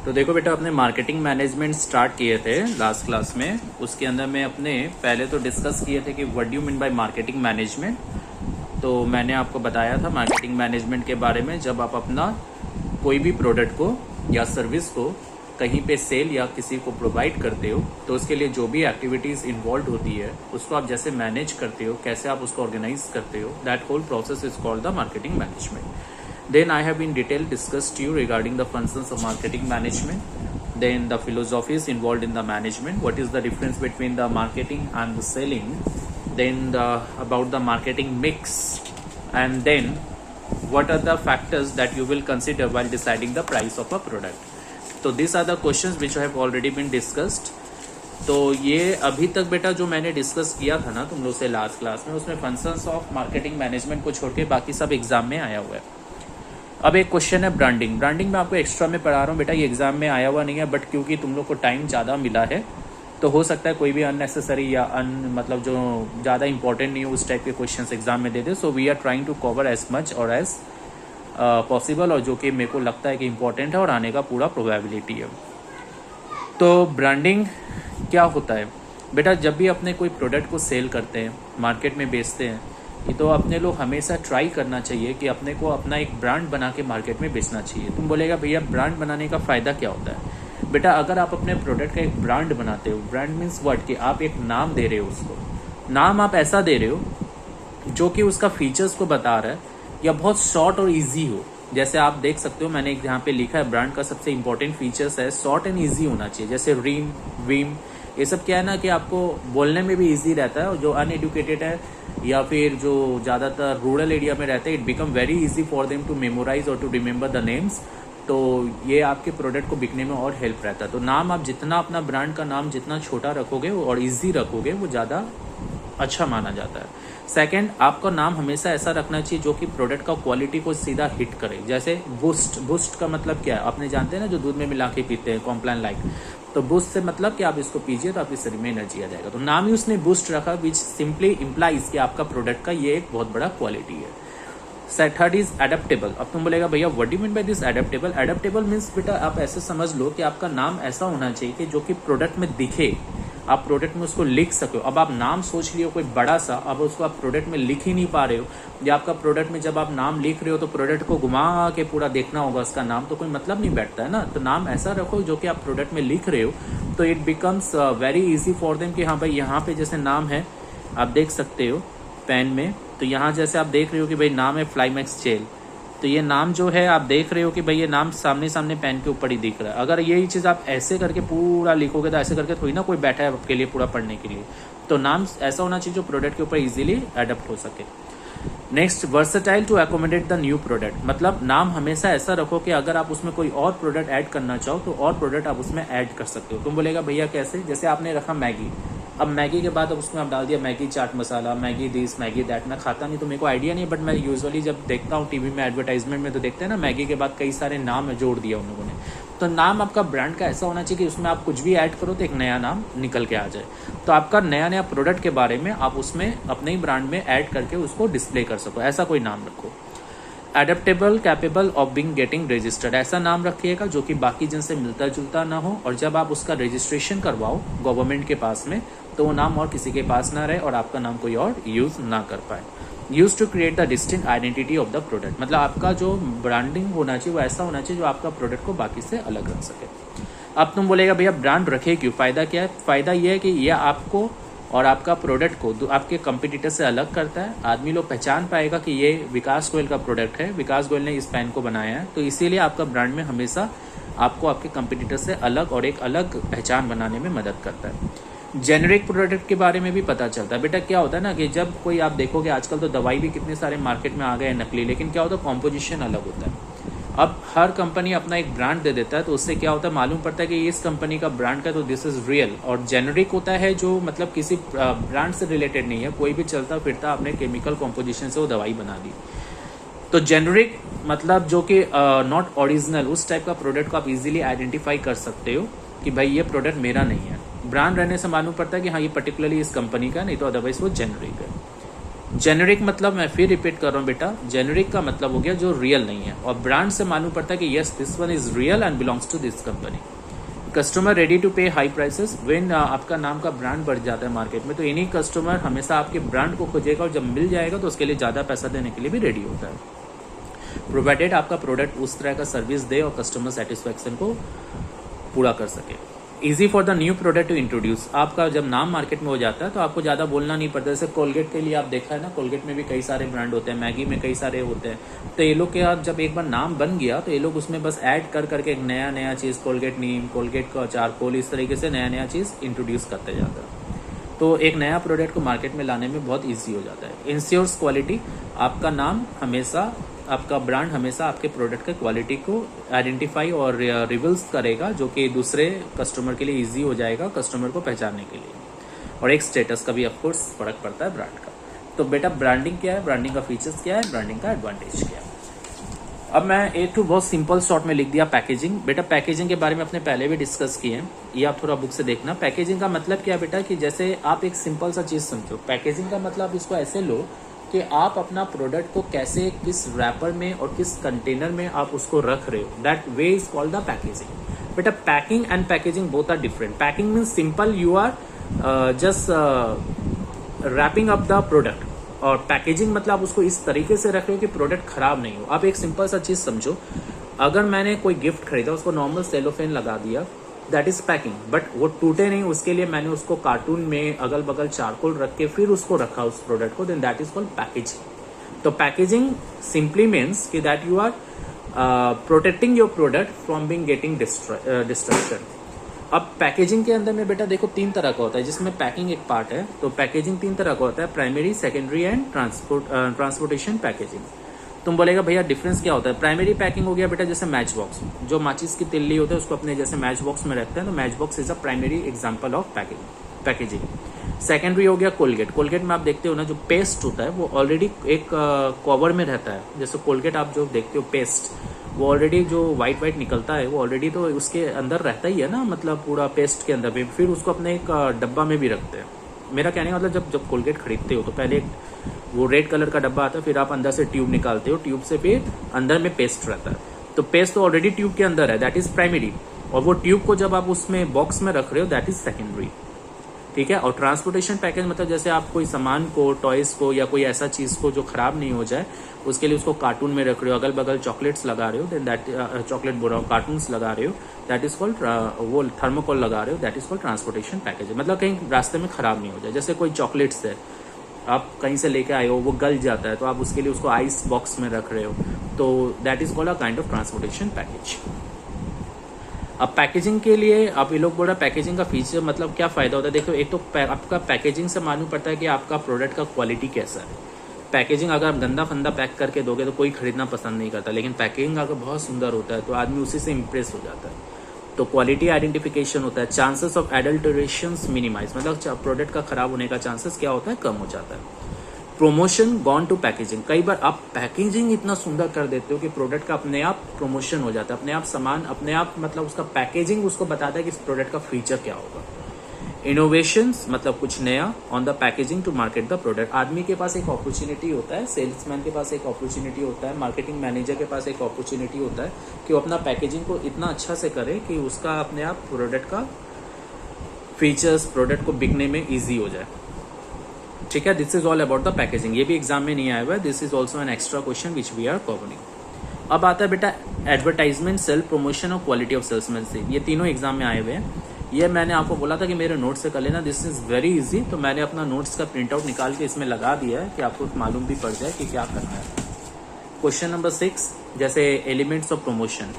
तो देखो बेटा, अपने मार्केटिंग मैनेजमेंट स्टार्ट किए थे लास्ट क्लास में। उसके अंदर में अपने पहले तो डिस्कस किए थे कि what do you mean by marketing management. तो मैंने आपको बताया था मार्केटिंग मैनेजमेंट के बारे में, जब आप अपना कोई भी प्रोडक्ट को या सर्विस को कहीं पे सेल या किसी को प्रोवाइड करते हो तो उसके लिए जो भी एक्टिविटीज़ इन्वॉल्व होती है उसको आप जैसे मैनेज करते हो, कैसे आप उसको ऑर्गेनाइज करते हो, that whole process is called the marketing management. Then I have in detail discussed to you regarding the functions of marketing management, then the philosophies involved in the management, what is the difference between the marketing and the selling, then about the marketing mix, and then what are the factors that you will consider while deciding the price of a product. So these are the questions which have already been discussed. तो ये अभी तक बेटा जो मैंने discuss किया था ना तुम लोग से लास्ट क्लास में, उसमें फंक्शंस ऑफ मार्केटिंग मैनेजमेंट को छोड़ के बाकी सब एग्जाम में आया हुआ है. अब एक क्वेश्चन है ब्रांडिंग. ब्रांडिंग में आपको एक्स्ट्रा में पढ़ा रहा हूँ बेटा, ये एग्जाम में आया हुआ नहीं है, बट क्योंकि तुम लोग को टाइम ज़्यादा मिला है तो हो सकता है कोई भी अननेसेसरी या मतलब जो ज़्यादा इंपॉर्टेंट नहीं हो उस टाइप के क्वेश्चंस एग्जाम में दे दे. So we are trying to cover as much और एज पॉसिबल, और जो कि मेरे को लगता है कि इम्पोर्टेंट है और आने का पूरा प्रोबेबिलिटी है. तो ब्रांडिंग क्या होता है बेटा? जब भी अपने कोई प्रोडक्ट को सेल करते हैं, मार्केट में बेचते हैं, तो अपने लोग हमेशा ट्राई करना चाहिए कि अपने को अपना एक ब्रांड बना के मार्केट में बेचना चाहिए. तुम बोलेगा भैया ब्रांड बनाने का फ़ायदा क्या होता है? बेटा अगर आप अपने प्रोडक्ट का एक ब्रांड बनाते हो, ब्रांड मीन्स वर्ड कि आप एक नाम दे रहे हो उसको, नाम आप ऐसा दे रहे हो जो कि उसका फीचर्स को बता रहा है या बहुत शॉर्ट और ईजी हो. जैसे आप देख सकते हो मैंने एक यहाँ पे लिखा है ब्रांड का सबसे इंपॉर्टेंट फीचर्स है शॉर्ट एंड ईजी होना चाहिए. जैसे रीम, वीम, ये सब क्या है ना कि आपको बोलने में भी इजी रहता है, और जो अनएडुकेटेड है या फिर जो ज़्यादातर रूरल एरिया में रहते हैं, it become very easy for them to memorise और टू रिमेंबर द नेम्स. तो ये आपके प्रोडक्ट को बिकने में और हेल्प रहता है. तो नाम आप जितना अपना ब्रांड का नाम जितना छोटा रखोगे और इजी रखोगे वो ज़्यादा अच्छा माना जाता है. सेकंड, आपका नाम हमेशा ऐसा रखना चाहिए जो कि प्रोडक्ट का क्वालिटी को सीधा हिट करे. जैसे बूस्ट. बूस्ट का मतलब क्या है? आपने जानते हैं ना, जो दूध में मिला के पीते हैं, कॉम्प्लान लाइक. तो बूस्ट से मतलब कि आप इसको पीजिए तो आपके शरीर में एनर्जी आ जाएगा. तो नाम ही उसने बूस्ट रखा, विच सिंपली इम्प्लाइज कि आपका प्रोडक्ट का ये एक बहुत बड़ा क्वालिटी है. Third is adaptable. अब तुम बोलेगा भैया what do you mean by this adaptable? Adaptable means बेटा आप ऐसे समझ लो कि आपका नाम ऐसा होना चाहिए कि जो कि प्रोडक्ट में दिखे, आप प्रोडक्ट में उसको लिख सको. अब आप नाम सोच लियो कोई बड़ा सा, अब उसको आप प्रोडक्ट में लिख ही नहीं पा रहे हो, या आपका प्रोडक्ट में जब आप नाम लिख रहे हो तो प्रोडक्ट को घुमा के पूरा देखना होगा उसका नाम, तो कोई मतलब नहीं बैठता है ना. तो नाम ऐसा रखो जो कि आप प्रोडक्ट में लिख रहे हो तो it becomes very easy for them कि हाँ भाई यहाँ पे जैसे नाम है आप देख सकते हो पेन में, तो यहाँ जैसे आप देख रहे हो कि भाई नाम है फ्लाईमैक्स जेल, तो ये नाम जो है आप देख रहे हो कि भाई ये नाम सामने सामने पेन के ऊपर ही दिख रहा है. अगर यही चीज़ आप ऐसे करके पूरा लिखोगे तो ऐसे करके थोड़ी ना कोई बैठा है आपके लिए पूरा पढ़ने के लिए. तो नाम ऐसा होना चाहिए जो प्रोडक्ट के ऊपर इजीली अडेप्ट हो सके. Next, versatile to accommodate the new product. मतलब नाम हमेशा ऐसा रखो कि अगर आप उसमें कोई और प्रोडक्ट ऐड करना चाहो तो और प्रोडक्ट आप उसमें ऐड कर सकते हो. तुम बोलेगा भैया कैसे? जैसे आपने रखा मैगी. अब मैगी के बाद अब उसमें आप डाल दिया Maggi chaat masala, Maggi this, Maggi that. मैं खाता नहीं तो मेरे को आइडिया नहीं, बट मैं यूजुअली जब देखता हूँ टीवी में एडवर्टाइजमेंट में तो देखते हैं ना मैगी के बाद कई सारे नाम जोड़ दिया उन लोगों ने. तो नाम आपका ब्रांड का ऐसा होना चाहिए कि उसमें आप कुछ भी ऐड करो तो एक नया नाम निकल के आ जाए. तो आपका नया नया प्रोडक्ट के बारे में आप उसमें अपने ही ब्रांड में ऐड करके उसको डिस्प्ले कर सको, ऐसा कोई नाम रखो. Adaptable, capable of being getting registered. ऐसा नाम रखिएगा जो कि बाकी जिनसे मिलता जुलता ना हो, और जब आप उसका रजिस्ट्रेशन करवाओ गवर्नमेंट के पास में तो वो नाम और किसी के पास ना रहे और आपका नाम कोई और यूज ना कर पाए. Use to create the distinct identity of the product. मतलब आपका जो ब्रांडिंग होना चाहिए वो ऐसा होना चाहिए जो आपका प्रोडक्ट को बाकी से अलग रख सके. अब तुम बोलेगा भैया ब्रांड रखे क्यों? फ़ायदा क्या है? फ़ायदा ये है कि यह आपको और आपका प्रोडक्ट को आपके कंपटीटर से अलग करता है. आदमी लोग पहचान पाएगा कि ये विकास गोयल का प्रोडक्ट है, विकास गोयल ने इस पेन को बनाया है, तो इसीलिए आपका ब्रांड में हमेशा आपको आपके कंपटीटर से अलग और एक अलग पहचान बनाने में मदद करता है. जेनरिक प्रोडक्ट के बारे में भी पता चलता है. बेटा क्या होता है ना कि जब कोई आप देखोगे आजकल तो दवाई भी कितने सारे मार्केट में आ गए हैं नकली, लेकिन क्या होता है कॉम्पोजिशन अलग होता है. अब हर कंपनी अपना एक ब्रांड दे देता है, तो उससे क्या होता है मालूम पड़ता है कि इस कंपनी का ब्रांड का तो दिस इज रियल. और जेनरिक होता है जो मतलब किसी ब्रांड से रिलेटेड नहीं है, कोई भी चलता फिरता अपने केमिकल कॉम्पोजिशन से वो दवाई बना दी. तो जेनरिक मतलब जो कि नॉट ओरिजिनल, उस टाइप का प्रोडक्ट को आप इजीली आइडेंटिफाई कर सकते हो कि भाई ये प्रोडक्ट मेरा नहीं है. ब्रांड रहने से मालूम पड़ता है कि हाँ ये पर्टिकुलरली इस कंपनी का, नहीं तो अदरवाइज वो जेनरिक है. जेनेरिक मतलब मैं फिर रिपीट कर रहा हूँ बेटा, जेनेरिक का मतलब हो गया जो रियल नहीं है, और ब्रांड से मालूम पड़ता है कि yes this one is real and belongs to this company. Customer ready to pay high prices when आपका नाम का ब्रांड बढ़ जाता है मार्केट में, तो इन्हीं कस्टमर हमेशा आपके ब्रांड को खोजेगा और जब मिल जाएगा तो उसके लिए ज़्यादा पैसा देने के लिए भी रेडी होता है, प्रोवाइडेड आपका प्रोडक्ट उस तरह का सर्विस दे और कस्टमर सेटिस्फैक्शन को पूरा कर सके। Easy for the new product to introduce, आपका जब नाम मार्केट में हो जाता है तो आपको ज़्यादा बोलना नहीं पड़ता। जैसे कोलगेट के लिए आप देखा है ना, कोलगेट में भी कई सारे ब्रांड होते हैं, मैगी में कई सारे होते हैं, तो ये लोग के आप जब एक बार नाम बन गया तो ये लोग उसमें बस ऐड कर करके एक नया नया चीज़, कोलगेट नीम, कोलगेट का चारकोल, इस तरीके से नया नया चीज़ इंट्रोड्यूस करते जाता है, तो एक नया प्रोडक्ट को मार्केट में लाने में बहुत ईजी हो जाता है। इंश्योर्स क्वालिटी, आपका नाम हमेशा, आपका ब्रांड हमेशा आपके प्रोडक्ट के क्वालिटी को आइडेंटिफाई और रिवील्स करेगा, जो कि दूसरे कस्टमर के लिए इजी हो जाएगा कस्टमर को पहचानने के लिए। और एक स्टेटस का भी ऑफकोर्स फर्क पड़ता है ब्रांड का। तो बेटा ब्रांडिंग क्या है, ब्रांडिंग का फीचर्स क्या है, ब्रांडिंग का एडवांटेज क्या है। अब मैं एक तो बहुत सिंपल शॉर्ट में लिख दिया पैकेजिंग। बेटा पैकेजिंग के बारे में अपने पहले भी डिस्कस किए हैं, ये आप थोड़ा बुक से देखना। पैकेजिंग का मतलब क्या है बेटा, कि जैसे आप एक सिंपल सा चीज़ समझो, पैकेजिंग का मतलब इसको ऐसे लो कि आप अपना प्रोडक्ट को कैसे, किस रैपर में और किस कंटेनर में आप उसको रख रहे हो, that way is called the packaging. बेटा packing and packaging both are different. Packing means simple, you are just wrapping up the product, और पैकेजिंग मतलब आप उसको इस तरीके से रख रहे हो कि प्रोडक्ट खराब नहीं हो। आप एक सिंपल सा चीज़ समझो, अगर मैंने कोई गिफ्ट खरीदा, उसको नॉर्मल सेलोफेन लगा दिया, दैट इज पैकिंग, बट वो टूटे नहीं, उसके लिए मैंने उसको कार्टून में अगल बगल चारकोल रख के फिर उसको रखा उस प्रोडक्ट को, then that is called packaging. तो पैकेजिंग सिंपली मीन्स कि that you are protecting your product from being getting destruction. अब पैकेजिंग के अंदर में बेटा देखो 3 तरह का होता है, जिसमें पैकिंग एक पार्ट है। तो पैकेजिंग 3 तरह का होता है, primary, secondary and transportation packaging. तुम बोलेगा भैया डिफरेंस क्या होता है। प्राइमरी पैकिंग हो गया बेटा जैसे मैच बॉक्स, जो माचिस की तिल्ली होता है उसको अपने जैसे मैच बॉक्स में रखते हैं, तो match box is a primary example of packaging. Secondary हो गया कोलगेट। कोलगेट में आप देखते हो ना, जो पेस्ट होता है वो ऑलरेडी एक कवर में रहता है। जैसे कोलगेट आप जो देखते हो पेस्ट, वो ऑलरेडी जो वाइट निकलता है वो ऑलरेडी तो उसके अंदर रहता ही है ना, मतलब पूरा पेस्ट के अंदर भी, फिर उसको अपने एक डब्बा में भी रखते हैं। मेरा कहने का मतलब जब कोलगेट खरीदते हो तो पहले वो रेड कलर का डब्बा आता है, फिर आप अंदर से ट्यूब निकालते हो, ट्यूब से फिर अंदर में पेस्ट रहता है, तो पेस्ट तो ऑलरेडी ट्यूब के अंदर है, दैट इज प्राइमरी। और वो ट्यूब को जब आप उसमें बॉक्स में रख रहे हो, दैट इज सेकेंडरी। ठीक है। और ट्रांसपोर्टेशन पैकेज मतलब जैसे आप कोई सामान को, टॉयज को या कोई ऐसा चीज को जो खराब नहीं हो जाए, उसके लिए उसको कार्टून में रख रहे हो, अगल बगल चॉकलेट्स लगा रहे हो, देन दैट चॉकलेट बोल रहा हूँ, कार्टून्स लगा रहे हो, दैट इज कॉल्ड, वो थर्मोकोल लगा रहे हो, that is called transportation package. मतलब कहीं रास्ते में खराब नहीं हो जाए। जैसे कोई चॉकलेट्स है, आप कहीं से लेके आए हो, वो गल जाता है, तो आप उसके लिए उसको आइस बॉक्स में रख रहे हो, तो that is called a kind of transportation package. अब पैकेजिंग के लिए आप ये लोग बोल रहे हैं पैकेजिंग का फीचर मतलब क्या फायदा होता है। देखो एक तो आपका पैकेजिंग से मालूम पड़ता है कि आपका प्रोडक्ट का क्वालिटी कैसा है। पैकेजिंग अगर आप गंदा फंदा पैक करके दोगे तो कोई खरीदना पसंद नहीं करता, लेकिन पैकेजिंग अगर बहुत सुंदर होता है तो आदमी उसी से इम्प्रेस हो जाता है। तो क्वालिटी आइडेंटिफिकेशन होता है, चांसेस ऑफ एडल्टरेशन मिनिमाइज, मतलब प्रोडक्ट का खराब होने का चांसेस क्या होता है, कम हो जाता है। प्रमोशन गॉन टू पैकेजिंग, कई बार आप पैकेजिंग इतना सुंदर कर देते हो कि प्रोडक्ट का अपने आप प्रमोशन हो जाता है, अपने आप सामान अपने आप, मतलब उसका पैकेजिंग उसको बताता है कि इस प्रोडक्ट का फीचर क्या होगा। इनोवेशंस मतलब कुछ नया on the packaging to market the product, आदमी के पास एक अपॉर्चुनिटी होता है, सेल्समैन के पास एक अपॉर्चुनिटी होता है, मार्केटिंग मैनेजर के पास एक अपॉर्चुनिटी होता है कि वो अपना पैकेजिंग को इतना अच्छा से करे कि उसका अपने आप प्रोडक्ट का फीचर्स, प्रोडक्ट को बिकने में ईजी हो जाए। ठीक है, this is all about the packaging. ये भी एग्जाम में नहीं आया हुआ है, this is also an extra question which we are covering. अब आता है बेटा एडवर्टाइजमेंट, सेल्फ प्रमोशन और क्वालिटी ऑफ सेल्समैनशिप, ये तीनों एग्जाम में आए हुए हैं। ये मैंने आपको बोला था कि मेरे नोट्स से कर लेना, दिस इज वेरी इजी, तो मैंने अपना नोट्स का प्रिंट आउट निकाल के इसमें लगा दिया है कि आपको मालूम भी पड़ जाए कि क्या करना है। क्वेश्चन नंबर 6, जैसे एलिमेंट्स ऑफ प्रमोशन,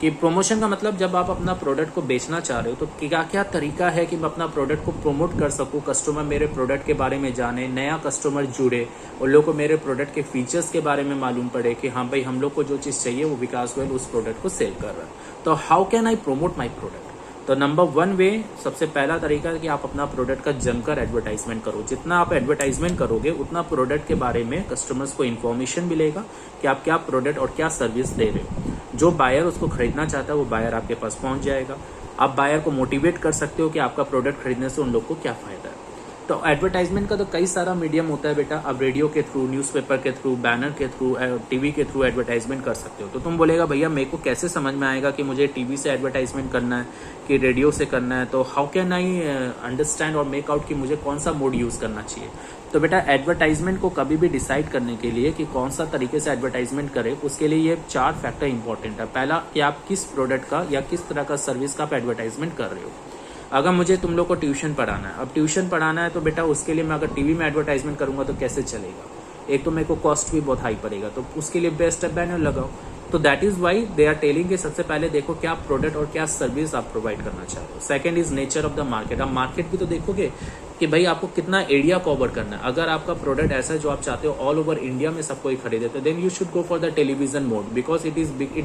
कि प्रमोशन का मतलब जब आप अपना प्रोडक्ट को बेचना चाह रहे हो तो क्या क्या तरीका है कि मैं अपना प्रोडक्ट को प्रमोट कर सकूं, कस्टमर मेरे प्रोडक्ट के बारे में जाने, नया कस्टमर जुड़े और लोगों को मेरे प्रोडक्ट के फीचर्स के बारे में मालूम पड़े कि हाँ भाई हम लोग को जो चीज़ चाहिए वो विकास गोयल उस प्रोडक्ट को सेल कर रहा है। तो how can I promote my product. तो नंबर 1 वे, सबसे पहला तरीका है कि आप अपना प्रोडक्ट का जमकर एडवर्टाइजमेंट करो। जितना आप एडवर्टाइजमेंट करोगे उतना प्रोडक्ट के बारे में कस्टमर्स को इन्फॉर्मेशन मिलेगा कि आप क्या प्रोडक्ट और क्या सर्विस दे रहे हो। जो बायर उसको खरीदना चाहता है वो बायर आपके पास पहुंच जाएगा। आप बायर को मोटिवेट कर सकते हो कि आपका प्रोडक्ट खरीदने से उन लोग को क्या फायदा है। तो एडवर्टाइजमेंट का तो कई सारा मीडियम होता है बेटा। आप रेडियो के थ्रू, न्यूज़पेपर के थ्रू, बैनर के थ्रू, टीवी के थ्रू एडवर्टाइजमेंट कर सकते हो। तो तुम बोलेगा भैया मेरे को कैसे समझ में आएगा कि मुझे टीवी से एडवर्टाइजमेंट करना है कि रेडियो से करना है, तो हाउ कैन आई अंडरस्टैंड और मेक आउट कि मुझे कौन सा मोड यूज़ करना चाहिए। तो बेटा एडवर्टाइजमेंट को कभी भी डिसाइड करने के लिए कि कौन सा तरीके से एडवर्टाइजमेंट करें, उसके लिए ये 4 फैक्टर इंपॉर्टेंट है। पहला कि आप किस प्रोडक्ट का या किस तरह का सर्विस का आप एडवर्टाइजमेंट कर रहे हो। अगर मुझे तुम लोग को ट्यूशन पढ़ाना है, अब ट्यूशन पढ़ाना है तो बेटा उसके लिए मैं अगर टीवी में एडवर्टाइजमेंट करूंगा तो कैसे चलेगा। एक तो मेरे को कॉस्ट भी बहुत हाई पड़ेगा, तो उसके लिए बेस्ट है बैनर लगाओ। तो that is why they are telling कि सबसे पहले देखो क्या प्रोडक्ट और क्या सर्विस आप प्रोवाइड करना चाहते हो। Second is nature of the market. आप मार्केट भी तो देखोगे कि भाई आपको कितना एरिया कवर करना है। अगर आपका प्रोडक्ट ऐसा है जो आप चाहते हो ऑल ओवर इंडिया में सब कोई खरीदे, तो then you should go for the television mode, because it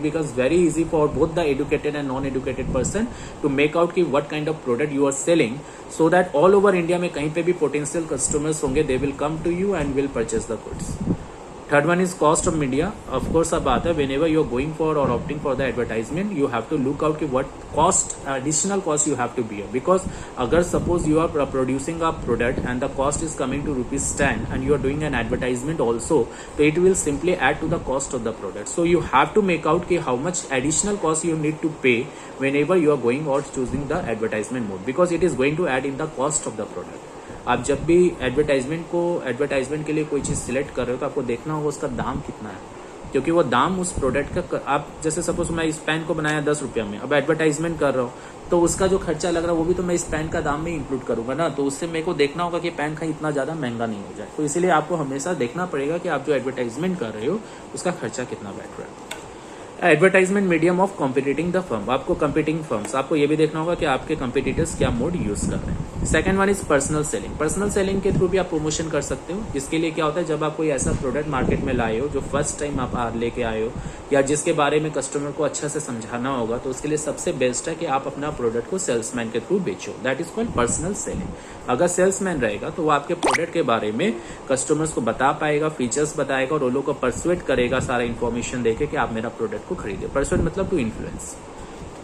becomes very easy for both the educated and non educated person to make out की what kind of product you are selling, so that all over India में कहीं पे भी potential customers होंगे, they will come to you and will purchase the goods. Third one is cost of media. Of course अब बात है when ever you are going for और opting for the advertisement, you have to look out कि what cost, additional cost you have to bear, because अगर suppose you are producing a product and the cost is coming to ₹10 and you are doing an advertisement also, so it will simply add to the cost of the product. So you have to make out कि how much additional cost you need to pay whenever you are going or choosing the advertisement mode, because it is going to add in the cost of the product. आप जब भी advertisement के लिए कोई चीज़ select कर रहे हो तो आपको देखना होगा उसका दाम कितना है, क्योंकि वो दाम उस प्रोडक्ट का, आप जैसे सपोज मैं इस पेन को बनाया 10 रुपये में, अब एडवर्टाइजमेंट कर रहा हूँ तो उसका जो खर्चा लग रहा है वो भी तो मैं इस पेन का दाम में इंक्लूड करूंगा ना। तो उससे मेरे को देखना होगा कि पेन कहीं इतना ज़्यादा महंगा नहीं हो जाए। तो इसीलिए आपको हमेशा देखना पड़ेगा कि आप जो एडवर्टाइजमेंट कर रहे हो उसका खर्चा कितना बैठ रहा है। Advertisement medium of competing the firm. आपको कम्पिटिंग फर्म्स, आपको ये भी देखना होगा कि आपके कंपिटिटर्स क्या मोड यूज कर रहे हैं। Second one is personal selling. Personal selling के थ्रू भी आप प्रमोशन कर सकते हो, जिसके लिए क्या होता है जब आप कोई ऐसा प्रोडक्ट मार्केट में लाए हो जो फर्स्ट टाइम आप लेके आए हो या जिसके बारे में कस्टमर को अच्छा से समझाना होगा, तो उसके लिए सबसे बेस्ट है कि आप अपना प्रोडक्ट को सेल्समैन के थ्रू बेचो। That is called personal selling. अगर सेल्समैन रहेगा तो वो आपके प्रोडक्ट के बारे में कस्टमर्स को बता पाएगा, फीचर्स बताएगा और वो लोग को परसुएट करेगा सारा इन्फॉर्मेशन देके कि आप मेरा प्रोडक्ट को खरीदे। परसुएट मतलब to influence.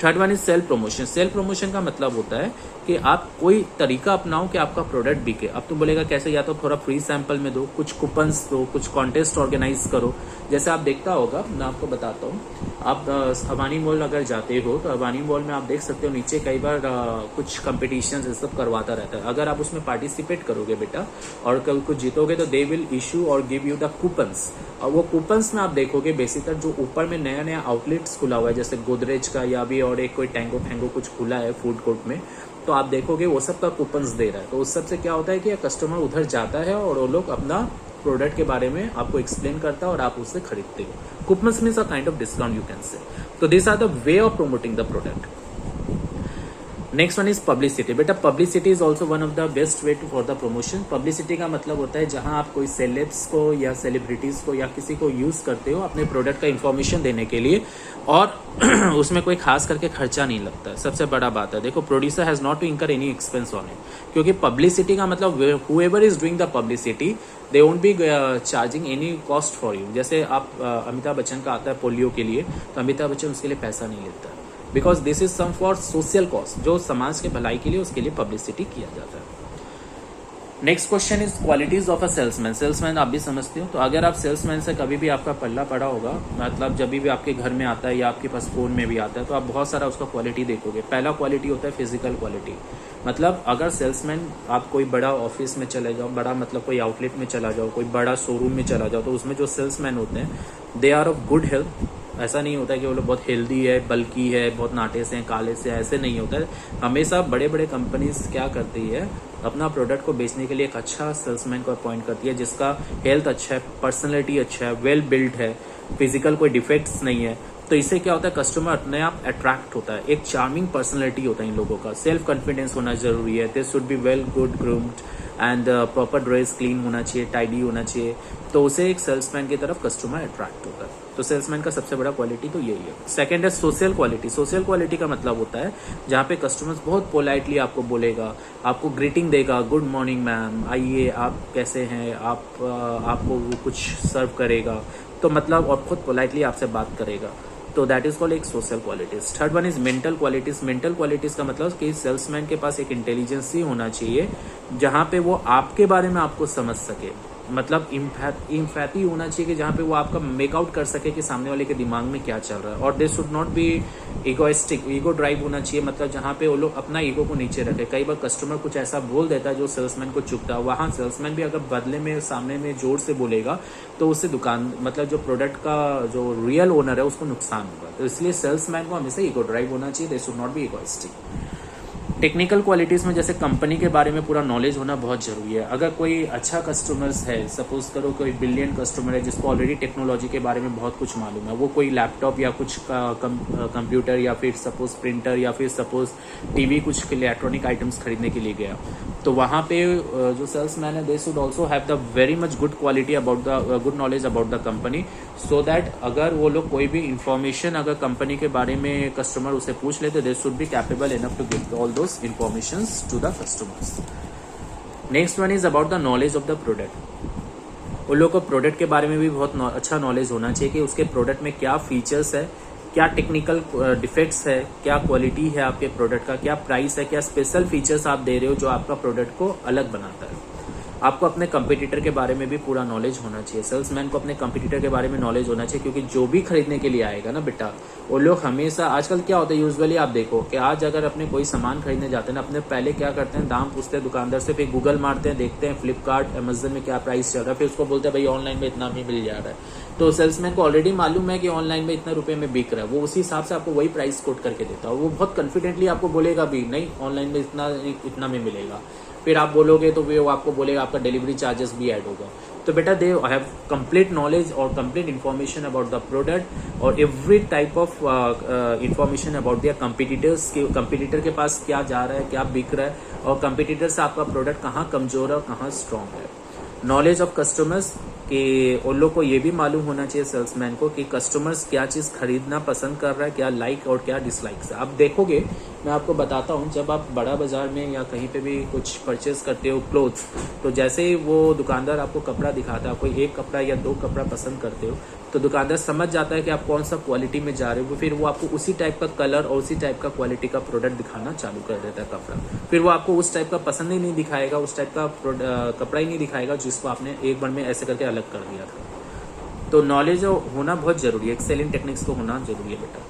Third one is self promotion. Self promotion का मतलब होता है कि आप कोई तरीका अपनाओ कि आपका प्रोडक्ट बिके। अब तुम बोलेगा कैसे, या तो थोड़ा फ्री सैंपल में दो, कुछ कूपन्स दो, कुछ कॉन्टेस्ट ऑर्गेनाइज करो। जैसे आप देखता होगा, मैं आपको बताता हूँ, आप अबानी मॉल अगर जाते हो तो अबानी मॉल में आप देख सकते हो नीचे कई बार कुछ कंपटीशन ये सब करवाता रहता है। अगर आप उसमें पार्टिसिपेट करोगे बेटा और कल कुछ जीतोगे तो दे विल इशू और गिव यू द कूपन्स। और वो कूपन्स में आप देखोगे बेसिकली जो ऊपर में नया नया आउटलेट्स खुला हुआ है, जैसे गोदरेज का या भी और एक कोई टैंगो फैंगो कुछ खुला है फूड कोर्ट में, तो आप देखोगे वो सब का कूपन्स दे रहा है। तो उस सब से क्या होता है कि कस्टमर उधर जाता है और वो लोग अपना प्रोडक्ट के बारे में आपको एक्सप्लेन करता है और आप उससे खरीदते हो। Coupons means a kind of discount you can say. तो this are the way of promoting the product. Next one is publicity. बेटा publicity is also one of the best way to for the promotion. Publicity का मतलब होता है जहां आप कोई celebs को या सेलिब्रिटीज को या किसी को यूज करते हो अपने प्रोडक्ट का इन्फॉर्मेशन देने के लिए और उसमें कोई खास करके खर्चा नहीं लगता है। सबसे बड़ा बात है, देखो producer has not to incur any expense on it, क्योंकि पब्लिसिटी का मतलब whoever is doing the publicity they won't be charging any cost for you. जैसे आप अमिताभ बच्चन का आता है पोलियो के लिए, तो अमिताभ बच्चन उसके लिए पैसा नहीं लेता, because this is some for social cost, जो समाज के भलाई के लिए उसके लिए पब्लिसिटी किया जाता है। Next question is qualities of a salesman. Salesman आप भी समझते हो, तो अगर आप सेल्समैन से कभी भी आपका पल्ला पड़ा होगा, मतलब जब भी आपके घर में आता है या आपके पास फोन में भी आता है, तो आप बहुत सारा उसका क्वालिटी देखोगे। पहला क्वालिटी होता है फिजिकल क्वालिटी। मतलब अगर सेल्समैन, आप कोई बड़ा ऑफिस में चले जाओ, बड़ा मतलब कोई आउटलेट में चला जाओ, कोई बड़ा शोरूम में चला जाओ, तो उसमें जो सेल्समैन होते हैं they are of good health. ऐसा नहीं होता है कि वो लोग बहुत हेल्दी है, बल्कि है, बहुत नाटे से हैं, काले से, ऐसे नहीं होता है। हमेशा बड़े बड़े कंपनीज क्या करती है, अपना प्रोडक्ट को बेचने के लिए एक अच्छा सेल्समैन को अपॉइंट करती है जिसका हेल्थ अच्छा है, पर्सनैलिटी अच्छा है, वेल बिल्ड है, फिजिकल कोई डिफेक्ट्स नहीं है। तो इससे क्या होता है, कस्टमर अपने आप अट्रैक्ट होता है। एक चार्मिंग पर्सनैलिटी होता है इन लोगों का। सेल्फ कॉन्फिडेंस होना जरूरी है। दे should be well good groomed and proper dress clean होना चाहिए, टाइडी होना चाहिए। तो उसे एक सेल्समैन की तरफ कस्टमर अट्रैक्ट होता है। तो सेल्समैन का सबसे बड़ा क्वालिटी तो यही है। सेकंड है सोशल क्वालिटी। सोशल क्वालिटी का मतलब होता है जहाँ पे कस्टमर्स बहुत पोलाइटली आपको बोलेगा, आपको ग्रीटिंग देगा, गुड मॉर्निंग मैम, आइए, आप कैसे हैं, आपको कुछ सर्व करेगा, तो मतलब और बहुत पोलाइटली आपसे बात करेगा। तो दैट इज कॉल्ड एक social qualities. Third one is mental qualities. Mental qualities का मतलब कि सेल्समैन के पास एक इंटेलिजेंस ही होना चाहिए जहां पे वो आपके बारे में आपको समझ सके, मतलब इम्पैथी होना चाहिए कि जहाँ पे वो आपका मेकआउट कर सके कि सामने वाले के दिमाग में क्या चल रहा है। और they should not be egoistic, ego drive होना चाहिए, मतलब जहाँ पे वो लोग अपना ईगो को नीचे रखे। कई बार कस्टमर कुछ ऐसा बोल देता है जो सेल्समैन को चुभता है, वहाँ सेल्समैन भी अगर बदले में सामने में जोर से बोलेगा तो उससे दुकान मतलब जो प्रोडक्ट का जो रियल ओनर है उसको नुकसान होगा। तो इसलिए सेल्समैन को हमेशा ईगो ड्राइव होना चाहिए, they should not be egoistic. Technical qualities में जैसे कंपनी के बारे में पूरा नॉलेज होना बहुत जरूरी है। अगर कोई अच्छा कस्टमर्स है, सपोज करो कोई बिलियन कस्टमर है जिसको ऑलरेडी टेक्नोलॉजी के बारे में बहुत कुछ मालूम है, वो कोई लैपटॉप या कुछ कंप्यूटर या फिर सपोज प्रिंटर या फिर सपोज टीवी कुछ इलेक्ट्रॉनिक आइटम्स खरीदने के लिए गया, तो वहाँ पे जो सेल्समैन है they should also have the very much good quality about the good knowledge about the company, so that अगर वो लोग कोई भी इंफॉर्मेशन अगर कंपनी के बारे में कस्टमर उसे पूछ लेते, they should be capable enough to give all those informations to the customers. Next one is about the knowledge of the product. उन लोगों को प्रोडक्ट के बारे में भी बहुत अच्छा नॉलेज होना चाहिए कि उसके प्रोडक्ट में क्या फीचर्स है, क्या टेक्निकल डिफेक्ट्स है, क्या क्वालिटी है आपके प्रोडक्ट का, क्या प्राइस है, क्या स्पेशल फीचर्स आप दे रहे हो जो आपका प्रोडक्ट को अलग बनाता है। आपको अपने कंपटीटर के बारे में भी पूरा नॉलेज होना चाहिए। सेल्समैन को अपने कंपटीटर के बारे में नॉलेज होना चाहिए, क्योंकि जो भी खरीदने के लिए आएगा ना बेटा, वो लोग हमेशा आजकल क्या होता है यूजुअली आप देखो कि आज अगर अपने कोई सामान खरीदने जाते हैं ना, अपने पहले क्या करते हैं, दाम पूछते हैं दुकानदार से, फिर गूगल मारते हैं, देखते हैं फ्लिपकार्ट अमेजन में क्या प्राइस चल रहा है, फिर उसको बोलते हैं भाई ऑनलाइन में इतना भी मिल जा रहा है। तो सेल्समैन को ऑलरेडी मालूम है कि ऑनलाइन में इतना रुपए में बिक रहा है, वो उसी हिसाब से आपको वही प्राइस कोट करके देता है। वो बहुत कॉन्फिडेंटली आपको बोलेगा भी नहीं ऑनलाइन में इतना में मिलेगा, फिर आप बोलोगे तो वो आपको बोलेगा आपका डिलीवरी चार्जेस भी ऐड होगा। तो बेटा दे हैव कंप्लीट नॉलेज और complete information about the product और every type of information about their competitors, competitor के पास क्या जा रहा है, क्या बिक रहा है, और कंपटीटर से आपका प्रोडक्ट कहाँ कमजोर है और कहाँ स्ट्रॉन्ग है। नॉलेज ऑफ कस्टमर्स कि उन लोग को ये भी मालूम होना चाहिए सेल्समैन को कि कस्टमर्स क्या चीज़ खरीदना पसंद कर रहा है, क्या लाइक और क्या डिसलाइक्स है। आप देखोगे, मैं आपको बताता हूँ, जब आप बड़ा बाजार में या कहीं पे भी कुछ परचेज करते हो क्लोथ्स, तो जैसे ही वो दुकानदार आपको कपड़ा दिखाता है, कोई एक कपड़ा या दो कपड़ा पसंद करते हो, तो दुकानदार समझ जाता है कि आप कौन सा क्वालिटी में जा रहे हो, फिर वो आपको उसी टाइप का कलर और उसी टाइप का क्वालिटी का प्रोडक्ट दिखाना चालू कर देता है कपड़ा। फिर वो आपको उस टाइप का पसंद ही नहीं दिखाएगा, उस टाइप का कपड़ा ही नहीं दिखाएगा जिसको आपने एक बार में ऐसे करके अलग कर दिया था। तो नॉलेज होना बहुत जरूरी है, सेलिंग टेक्निक्स को होना जरूरी है बेटा।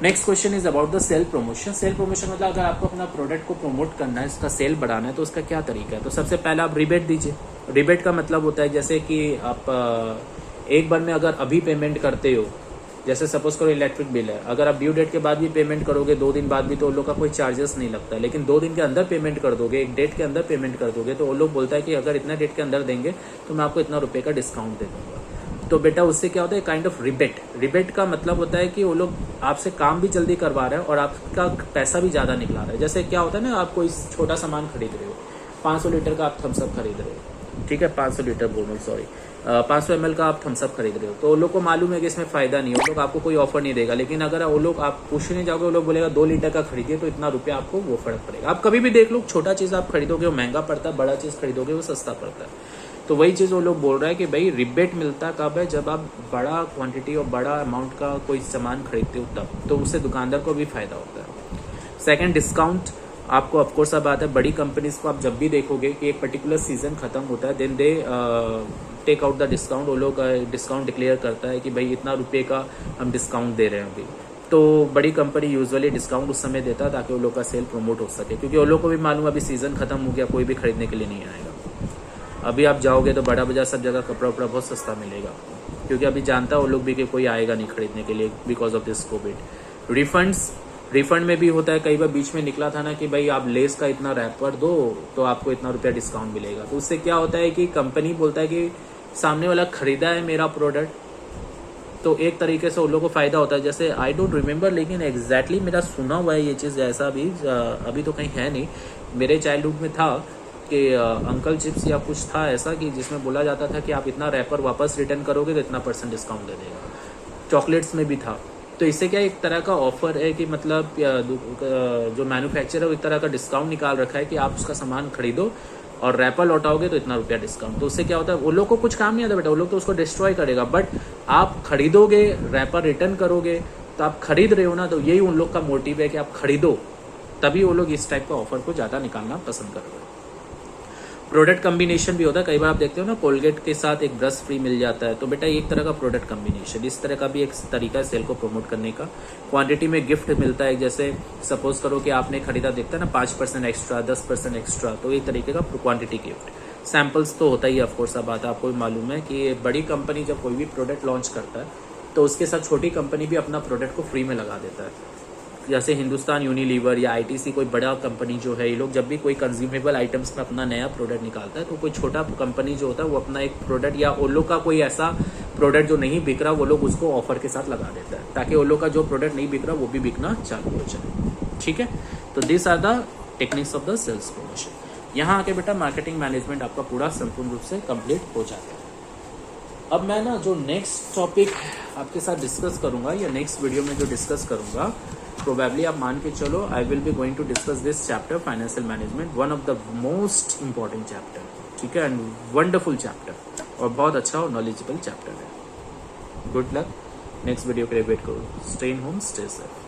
Next question is about the sale promotion. Sale promotion मतलब अगर आपको अपना प्रोडक्ट को प्रमोट करना है, इसका सेल बढ़ाना है, तो उसका क्या तरीका है। तो सबसे पहले आप रिबेट दीजिए। रिबेट का मतलब होता है जैसे कि आप एक बार में अगर अभी पेमेंट करते हो, जैसे सपोज करो इलेक्ट्रिक बिल है, अगर आप ड्यू डेट के बाद भी पेमेंट करोगे, 2 दिन बाद भी, तो उन लोग का कोई चार्जेस नहीं लगता है। लेकिन 2 दिन के अंदर पेमेंट कर दोगे, एक डेट के अंदर पेमेंट कर दोगे, तो वो लोग बोलता है कि अगर इतना डेट के अंदर देंगे तो मैं आपको इतना रुपए का डिस्काउंट दे दूंगा। तो बेटा उससे क्या होता है, काइंड ऑफ रिबेट। रिबेट का मतलब होता है कि वो लोग आपसे काम भी जल्दी करवा रहे हैं और आपका पैसा भी ज़्यादा निकला रहा है। जैसे क्या होता है ना, आप कोई छोटा सामान खरीद रहे हो, 500 लीटर का आप थम्सअप खरीद रहे हो, ठीक है, 500 लीटर बोल रहा हूँ, सॉरी, 500 ml का आप थम्सअप खरीद रहे हो, तो वो लोग को मालूम है कि इसमें फ़ायदा नहीं है, वो लोग आपको कोई ऑफर नहीं देगा। लेकिन अगर वो लोग आप पूछने जाओगे, वो लोग बोलेगा 2 लीटर का खरीदिए तो इतना रुपया आपको वो फर्क पड़ेगा। आप कभी भी देख लो, छोटा चीज़ आप खरीदोगे वो महंगा पड़ता है, बड़ा चीज़ खरीदोगे वो सस्ता पड़ता है। तो वही चीज़ वो लोग बोल रहा है कि भाई रिबेट मिलता कब है, जब आप बड़ा क्वांटिटी और बड़ा अमाउंट का कोई सामान खरीदते हो तब, तो उससे दुकानदार को भी फायदा होता है। Second, discount. आपको ऑफकोर्स अब बात है, बड़ी कंपनीज को आप जब भी देखोगे कि एक पर्टिकुलर सीजन खत्म होता है, then they take out the discount. वो लोग डिस्काउंट डिक्लेयर करता है कि भाई इतना रुपये का हम डिस्काउंट दे रहे हैं अभी। तो बड़ी कंपनी यूजुअली डिस्काउंट उस समय देता है ताकि वो लोग का सेल प्रमोट हो सके, क्योंकि वो लोग को भी मालूम अभी सीजन खत्म हो गया, कोई भी खरीदने के लिए नहीं आएगा। अभी आप जाओगे तो बड़ा बाजार सब जगह कपड़ा उपड़ा बहुत सस्ता मिलेगा, क्योंकि अभी जानता है वो लोग भी कि कोई आएगा नहीं खरीदने के लिए because of this Covid. Refund में भी होता है, कई बार बीच में निकला था ना कि भाई आप लेस का इतना रैपर दो तो आपको इतना रुपया डिस्काउंट मिलेगा। तो उससे क्या होता है कि कंपनी बोलता है कि सामने वाला खरीदा है मेरा प्रोडक्ट, तो एक तरीके से उन लोगों को फायदा होता है। जैसे आई डोंट रिमेम्बर, लेकिन एग्जैक्टली मेरा सुना हुआ है ये चीज़, ऐसा भी अभी तो कहीं है नहीं, मेरे चाइल्डहुड में था कि अंकल चिप्स या कुछ था ऐसा कि जिसमें बोला जाता था कि आप इतना रैपर वापस रिटर्न करोगे तो इतना % डिस्काउंट दे देगा। चॉकलेट्स में भी था। तो इससे क्या एक तरह का ऑफर है कि मतलब जो मैन्युफैक्चरर है वो एक तरह का डिस्काउंट निकाल रखा है कि आप उसका सामान खरीदो और रैपर लौटाओगे तो इतना रुपया डिस्काउंट। तो उससे क्या होता है, वो लोग को कुछ काम नहीं आता बेटा, वो लोग तो उसको डिस्ट्रॉय करेगा, बट आप खरीदोगे, रैपर रिटर्न करोगे, तो आप खरीद रहे हो ना, तो यही उन लोग का मोटिव है कि आप खरीदो, तभी वो लोग इस टाइप का ऑफर को ज़्यादा निकालना पसंद करोगे। प्रोडक्ट कम्बिनेशन भी होता है, कई बार आप देखते हो ना कोलगेट के साथ एक ब्रश फ्री मिल जाता है, तो बेटा एक तरह का प्रोडक्ट कम्बिनेशन, इस तरह का भी एक तरीका है सेल को प्रमोट करने का। क्वांटिटी में गिफ्ट मिलता है, जैसे सपोज करो कि आपने खरीदा, देखता है ना 5% एक्स्ट्रा, 10% एक्स्ट्रा, तो एक तरीके का क्वांटिटी गिफ्ट। सैम्पल्स तो होता ही है ऑफकोर्स, अब बात आपको भी मालूम है कि बड़ी कंपनी जब कोई भी प्रोडक्ट लॉन्च करता है तो उसके साथ छोटी कंपनी भी अपना प्रोडक्ट को फ्री में लगा देता है। जैसे हिंदुस्तान यूनिलीवर या आईटीसी, कोई बड़ा कंपनी जो है, ये लोग जब भी कोई कंज्यूमेबल आइटम्स में अपना नया प्रोडक्ट निकालता है, तो कोई छोटा कंपनी जो होता है वो अपना एक प्रोडक्ट या वो लोग का कोई ऐसा प्रोडक्ट जो नहीं बिक रहा, वो लोग उसको ऑफर के साथ लगा देता है, ताकि वो लोग का जो प्रोडक्ट नहीं बिक रहा वो भी बिकना चालू हो जाए। ठीक है, तो this are the techniques of the sales promotion. यहाँ आके बेटा मार्केटिंग मैनेजमेंट आपका पूरा संपूर्ण रूप से कंप्लीट हो जाता है। अब मैं ना जो नेक्स्ट टॉपिक आपके साथ डिस्कस करूंगा, या नेक्स्ट वीडियो में जो डिस्कस करूंगा, प्रोबेबली आप मान के चलो, I will be going to discuss this chapter, financial management, one of the most important chapter, ठीक है, एंड वंडरफुल चैप्टर, और बहुत अच्छा और नॉलेजेबल चैप्टर है। गुड लक, नेक्स्ट वीडियो के लिए वेट करो। Stay in home, stay safe.